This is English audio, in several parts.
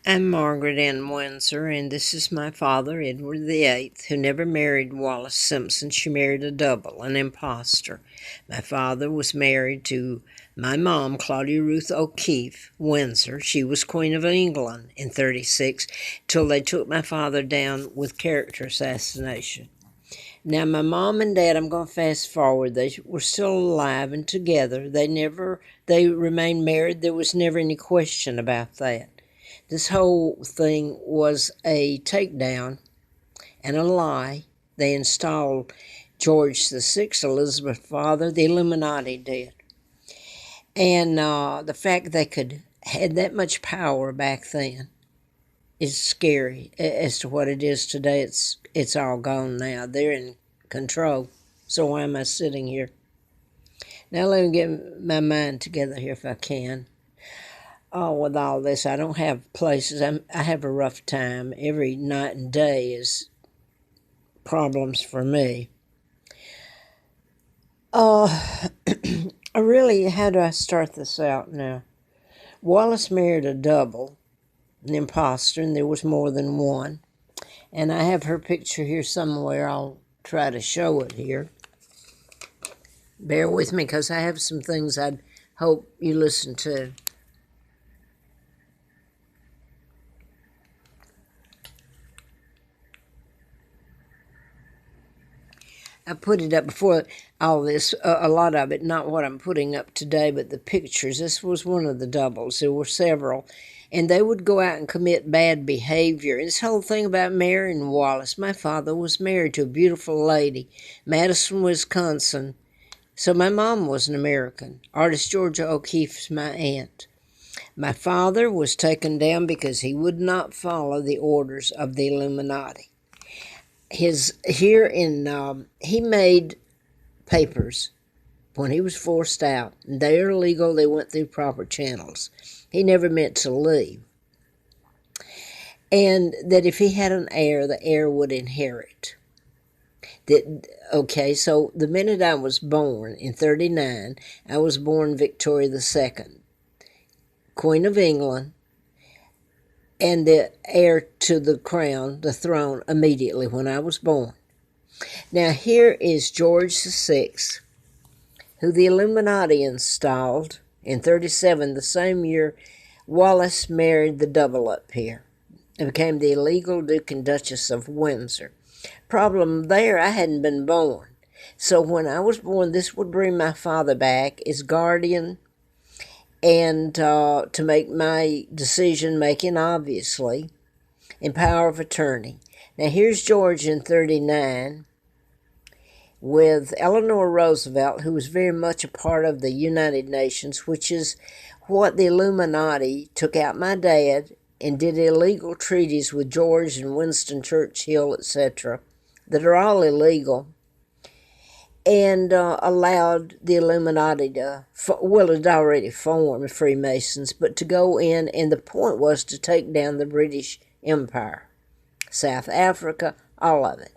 I'm Margaret Ann Windsor, and this is my father, Edward VIII, who never married Wallace Simpson. She married a double, an impostor. My father was married to my mom, Claudia Ruth O'Keefe Windsor. She was Queen of England in 36, till they took my father down with character assassination. Now, my mom and dad, I'm going to fast forward. They were still alive and together. They remained married. There was never any question about that. This whole thing was a takedown and a lie. They installed George VI, Elizabeth's father. The Illuminati did. And the fact they had that much power back then is scary. As to what it is today, it's all gone now. They're in control. So why am I sitting here? Now let me get my mind together here if I can. Oh, with all this, I don't have places. I have a rough time. Every night and day is problems for me. How do I start this out now? Wallace married a double, an imposter, and there was more than one. And I have her picture here somewhere. I'll try to show it here. Bear with me, because I have some things I'd hope you listen to. I put it up before all this, a lot of it, not what I'm putting up today, but the pictures. This was one of the doubles. There were several. And they would go out and commit bad behavior. And this whole thing about marrying Wallace, my father was married to a beautiful lady, Madison, Wisconsin. So my mom was an American. Artist Georgia O'Keeffe's my aunt. My father was taken down because he would not follow the orders of the Illuminati. He made papers when he was forced out. They are legal. They went through proper channels. He never meant to leave. And that if he had an heir, the heir would inherit. So the minute I was born in 39, I was born Victoria II, Queen of England, and the heir to the crown, the throne, immediately when I was born. Now here is George VI, who the Illuminati installed in 37, the same year Wallace married the double up here and became the illegal Duke and Duchess of Windsor. Problem there, I hadn't been born. So when I was born, this would bring my father back as guardian and to make my decision-making, obviously, and power of attorney. Now, here's George in 39 with Eleanor Roosevelt, who was very much a part of the United Nations, which is what the Illuminati took out my dad and did illegal treaties with George and Winston Churchill, etc., that are all illegal, and allowed the Illuminati to, it had already formed Freemasons, but to go in, and the point was to take down the British Empire, South Africa, all of it.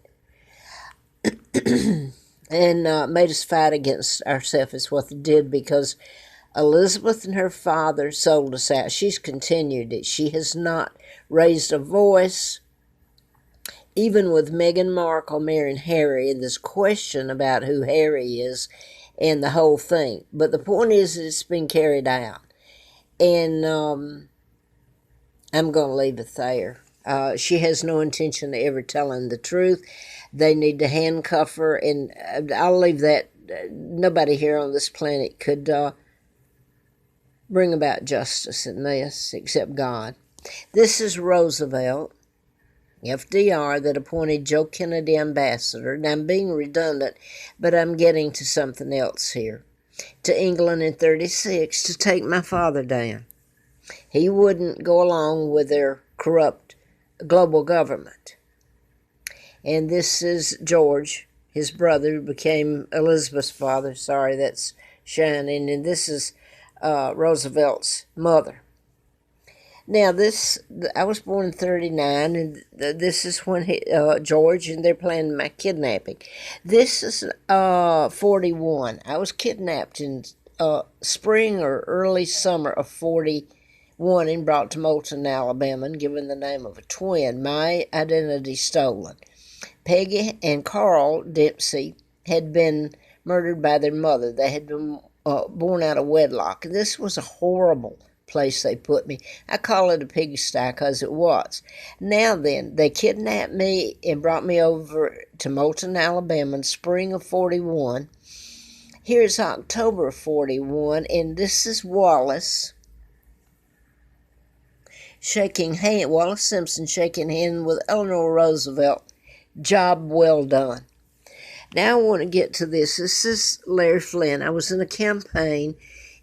And made us fight against ourselves is what they did, because Elizabeth and her father sold us out. She's continued it. She has not raised a voice, even with Meghan Markle marrying Harry, and this question about who Harry is and the whole thing. But the point is that it's been carried out. And I'm going to leave it there. She has no intention of ever telling the truth. They need to handcuff her, and I'll leave that. Nobody here on this planet could bring about justice in this except God. This is Roosevelt, FDR, that appointed Joe Kennedy ambassador. Now, I'm being redundant, but I'm getting to something else here. To England in 36 to take my father down. He wouldn't go along with their corrupt global government. And this is George, his brother, who became Elizabeth's father. Sorry, that's shining. And this is Roosevelt's mother. Now, I was born in 39, and this is when George, and they're planning my kidnapping. This is 41. I was kidnapped in spring or early summer of 41. and brought to Moulton, Alabama, and given the name of a twin. My identity stolen. Peggy and Carl Dempsey had been murdered by their mother. They had been born out of wedlock. And this was a horrible place they put me. I call it a pigsty because it was. Now then, they kidnapped me and brought me over to Moulton, Alabama in spring of 41. Here's October of 41, and this is Wallace Wallace Simpson shaking hands with Eleanor Roosevelt. Job well done. Now I want to get to this. This is Larry Flynn. I was in a campaign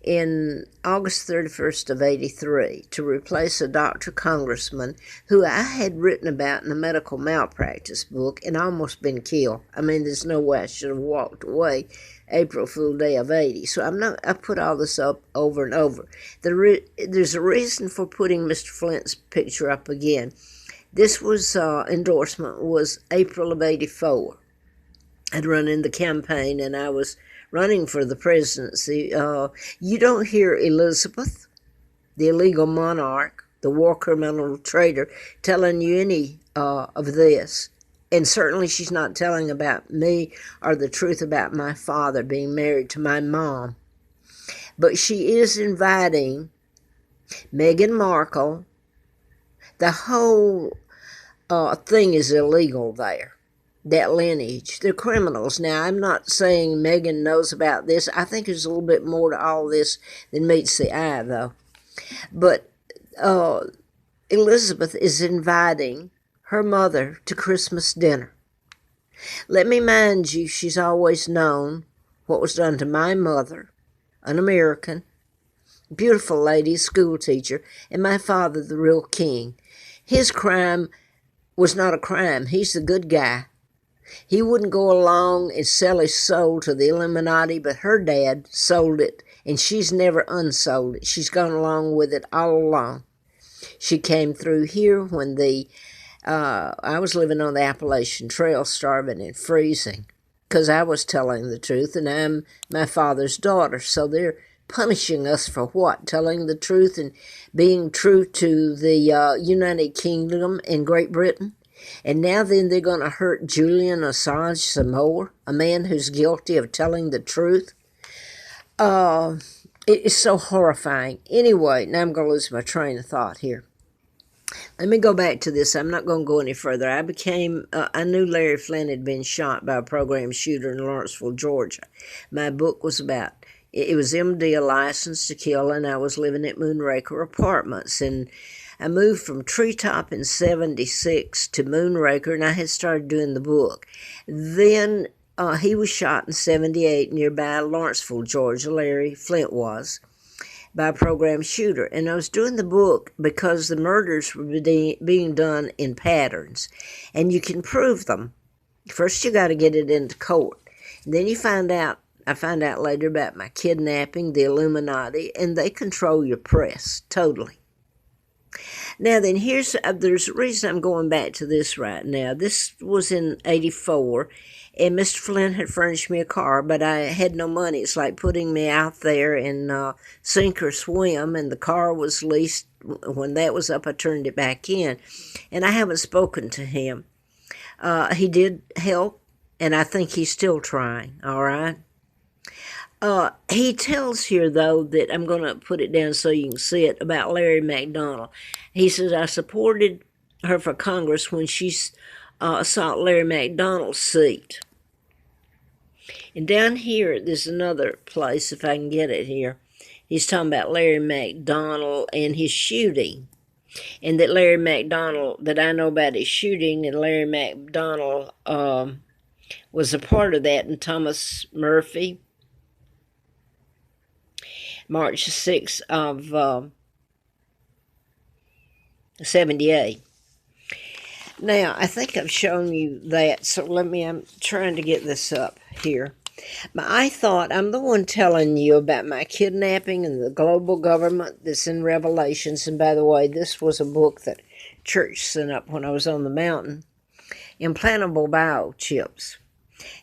in August 31st of 83 to replace a doctor congressman who I had written about in a medical malpractice book and almost been killed. I mean, there's no way I should have walked away April Fool Day of 80. So I put all this up over and over. There's a reason for putting Mr. Flint's picture up again. This was endorsement was April of 84. I'd run in the campaign and I was running for the presidency. You don't hear Elizabeth, the illegal monarch, the war criminal traitor, telling you any of this. And certainly she's not telling about me or the truth about my father being married to my mom. But she is inviting Meghan Markle. The whole thing is illegal there. That lineage. They're criminals. Now, I'm not saying Meghan knows about this. I think there's a little bit more to all this than meets the eye, though. But Elizabeth is inviting her mother to Christmas dinner. Let me mind you, she's always known what was done to my mother, an American, beautiful lady, school teacher, and my father, the real king. His crime was not a crime. He's the good guy. He wouldn't go along and sell his soul to the Illuminati, but her dad sold it, and she's never unsold it. She's gone along with it all along. She came through here when I was living on the Appalachian Trail, starving and freezing, because I was telling the truth, and I'm my father's daughter, so they're punishing us for what? Telling the truth and being true to the United Kingdom and Great Britain? And now then they're going to hurt Julian Assange some more, a man who's guilty of telling the truth. It is so horrifying. Anyway, now I'm going to lose my train of thought here. Let me go back to this. I'm not going to go any further. I knew Larry Flynn had been shot by a program shooter in Lawrenceville, Georgia. My book was about, it was MD, a license to kill, and I was living at Moonraker Apartments. And I moved from Treetop in 76 to Moonraker, and I had started doing the book. Then he was shot in 78 nearby Lawrenceville, Georgia, Larry Flint was, by a program shooter. And I was doing the book because the murders were being done in patterns, and you can prove them. First, you got to get it into court. And then I find out later about my kidnapping, the Illuminati, and they control your press totally. Now then, there's a reason I'm going back to this right now. This was in 84, and Mr. Flynn had furnished me a car, but I had no money. It's like putting me out there in sink or swim, and the car was leased. When that was up, I turned it back in, and I haven't spoken to him. He did help, and I think he's still trying, all right? He tells here, though, that I'm going to put it down so you can see it, about Larry MacDonald. He says, I supported her for Congress when she sought Larry MacDonald's seat. And down here, there's another place, if I can get it here. He's talking about Larry MacDonald and his shooting. And that Larry MacDonald, that I know about his shooting, and Larry MacDonald was a part of that, and Thomas Murphy. March 6th of 78. Now, I think I've shown you that, so I'm trying to get this up here. But I thought, I'm the one telling you about my kidnapping and the global government that's in Revelations. And by the way, this was a book that church sent up when I was on the mountain. Implantable biochips.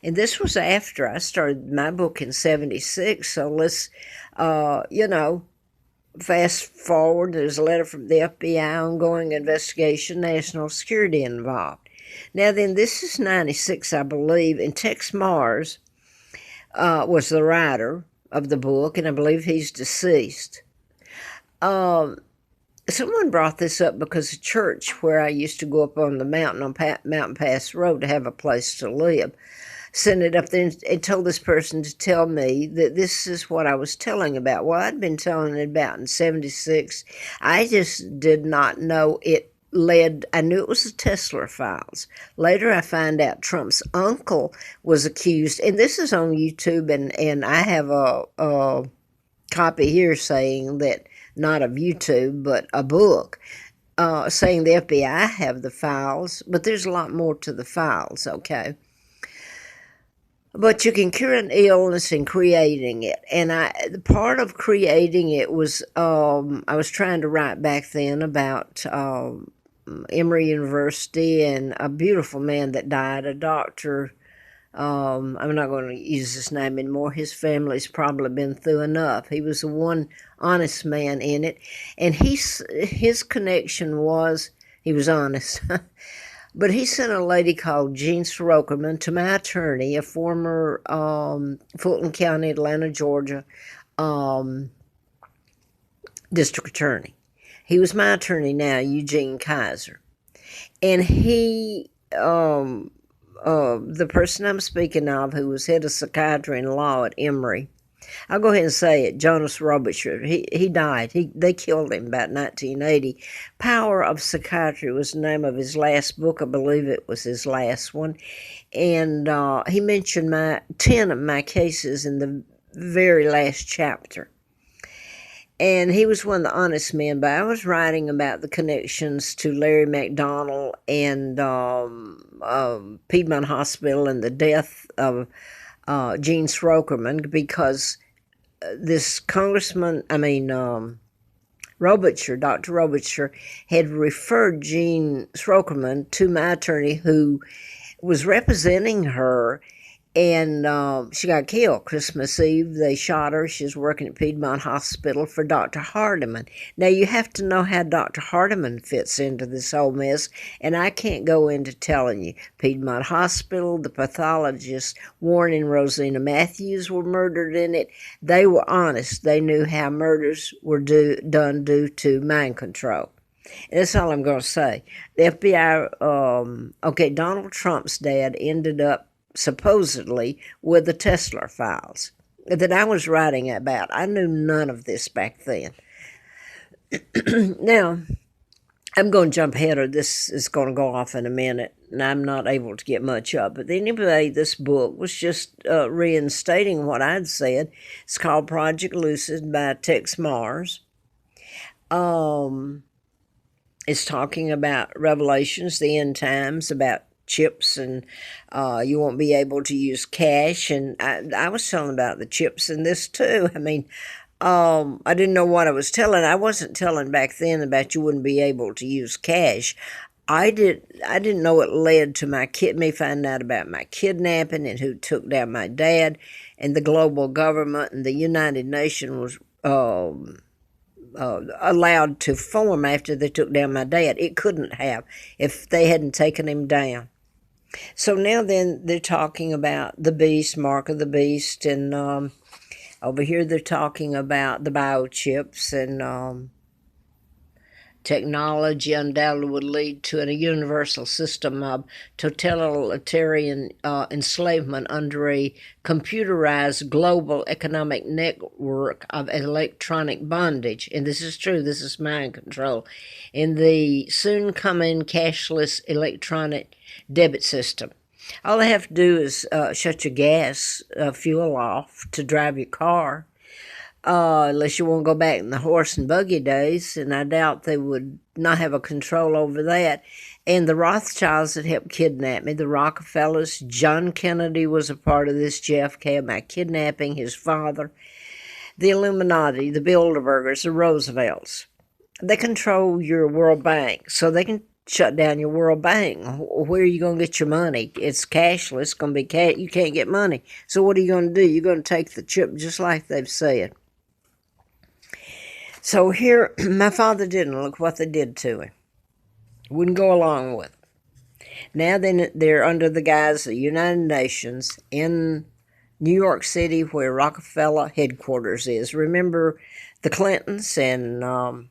And this was after I started my book in 76, so let's, Fast forward, there's a letter from the FBI, ongoing investigation, national security involved. Now then, this is 96, I believe, and Tex Mars was the writer of the book, and I believe he's deceased. Someone brought this up because the church where I used to go up on the mountain, on Mountain Pass Road, to have a place to live, sent it up there and told this person to tell me that this is what I was telling about. Well, I'd been telling it about in 76. I just did not know it led. I knew it was the Tesla files. Later, I find out Trump's uncle was accused, and this is on YouTube, and I have a copy here saying that, not of YouTube, but a book, saying the FBI have the files, but there's a lot more to the files, okay? But you can cure an illness in creating it. And part of creating it was, I was trying to write back then about Emory University and a beautiful man that died, a doctor. I'm not going to use his name anymore. His family's probably been through enough. He was the one honest man in it. And his connection was, he was honest. But he sent a lady called Jean Srokerman to my attorney, a former Fulton County, Atlanta, Georgia district attorney. He was my attorney now, Eugene Kaiser. And he, the person I'm speaking of, who was head of psychiatry and law at Emory, I'll go ahead and say it, Jonas Robichaud. He died. They killed him about 1980. Power of Psychiatry was the name of his last book. I believe it was his last one. And he mentioned 10 of my cases in the very last chapter. And he was one of the honest men, but I was writing about the connections to Larry MacDonald and Piedmont Hospital and the death of Jean Srokerman, because this Robichaud, Dr. Robichaud, had referred Jean Srokerman to my attorney, who was representing her, and she got killed Christmas Eve. They shot her. She was working at Piedmont Hospital for Dr. Hardiman. Now, you have to know how Dr. Hardiman fits into this whole mess, and I can't go into telling you. Piedmont Hospital, the pathologist Warren and Rosina Matthews were murdered in it. They were honest. They knew how murders were done due to mind control. And that's all I'm going to say. The FBI, Donald Trump's dad ended up supposedly with the Tesla files that I was writing about. I knew none of this back then. Now, I'm going to jump ahead, or this is going to go off in a minute, and I'm not able to get much up. But anyway, this book was just reinstating what I'd said. It's called Project Lucid by Tex Mars. It's talking about Revelations, the end times, about chips, and you won't be able to use cash. And I was telling about the chips in this too. I mean, I didn't know what I was telling. I wasn't telling back then about you wouldn't be able to use cash. I didn't know it led to me finding out about my kidnapping and who took down my dad, and the global government and the United Nations was allowed to form after they took down my dad. It couldn't have if they hadn't taken him down. So now then they're talking about the beast, mark of the beast, and over here they're talking about the biochips, and technology undoubtedly would lead to a universal system of totalitarian enslavement under a computerized global economic network of electronic bondage. And this is true, this is mind control. In the soon coming cashless electronic debit system. All they have to do is shut your gas fuel off to drive your car. Unless you want to go back in the horse and buggy days, and I doubt they would not have a control over that. And the Rothschilds that helped kidnap me, the Rockefellers, John Kennedy was a part of this, JFK, about kidnapping his father, the Illuminati, the Bilderbergers, the Roosevelts. They control your World Bank, so they can shut down your World Bank. Where are you going to get your money? It's cashless. It's going to be cash. You can't get money. So what are you going to do? You're going to take the chip just like they've said. So here, my father didn't. Look what they did to him. Wouldn't go along with it. Now then, they're under the guise of the United Nations in New York City, where Rockefeller headquarters is. Remember the Clintons and the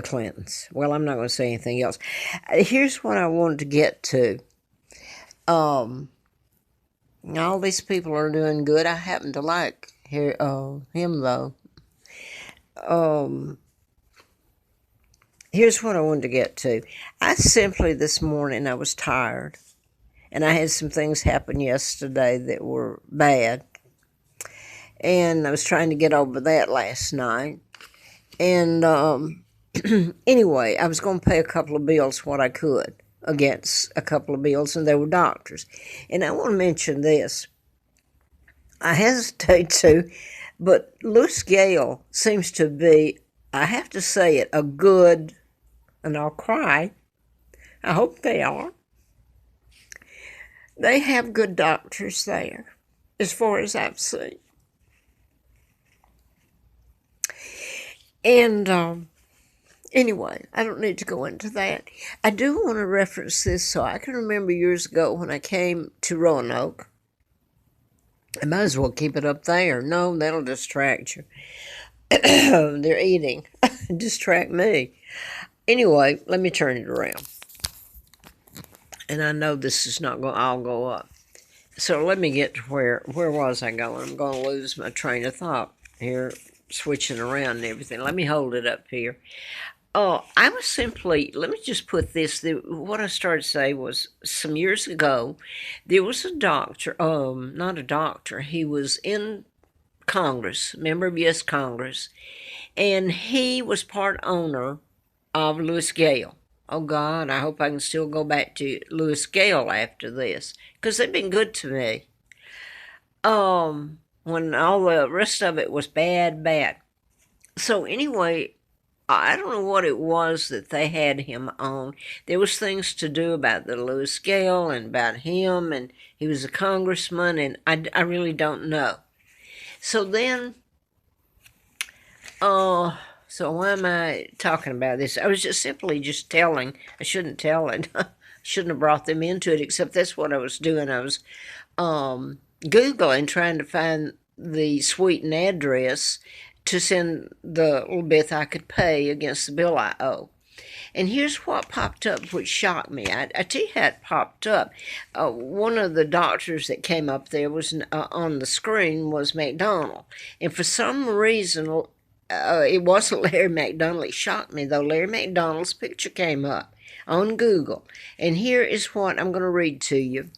Clintons. Well, I'm not going to say anything else. Here's what I wanted to get to. All these people are doing good. I happen to like him, though. Here's what I wanted to get to. I simply, this morning, I was tired. And I had some things happen yesterday that were bad. And I was trying to get over that last night. And anyway, I was going to pay a couple of bills what I could against a couple of bills, and they were doctors. And I want to mention this. I hesitate to, but Louis Gale seems to be, I have to say it, a good, and I'll cry, I hope they are. They have good doctors there, as far as I've seen. And anyway, I don't need to go into that. I do want to reference this. So I can remember years ago when I came to Roanoke. I might as well keep it up there. No, that'll distract you. They're eating. Distract me. Anyway, let me turn it around. And I know this is not going to all go up. So let me get to where was I going? I'm going to lose my train of thought here, switching around and everything. Let me hold it up here. I was simply, let me just put this, what I started to say was some years ago, there was a doctor, not a doctor, he was in Congress, member of U.S. Congress, and he was part owner of Louis Gale. Oh, God, I hope I can still go back to Louis Gale after this, because they've been good to me. When all the rest of it was bad. So anyway, I don't know what it was that they had him on. There was things to do about the Louis Gale and about him, and he was a congressman, and I really don't know. So then, so why am I talking about this? I was just simply telling. I shouldn't tell it. Shouldn't have brought them into it, except that's what I was doing. I was Googling, trying to find the Sweden address to send the little bit I could pay against the bill I owe. And here's what popped up, which shocked me. I tell you how it popped up. One of the doctors that came up there was on the screen was MacDonald. And for some reason, it wasn't Larry MacDonald. It shocked me, though. Larry MacDonald's picture came up on Google. And here is what I'm going to read to you.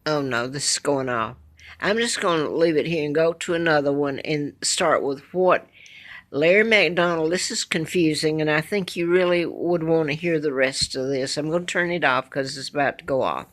Oh, no, this is going off. I'm just going to leave it here and go to another one and start with what Larry MacDonald, this is confusing, and I think you really would want to hear the rest of this. I'm going to turn it off because it's about to go off.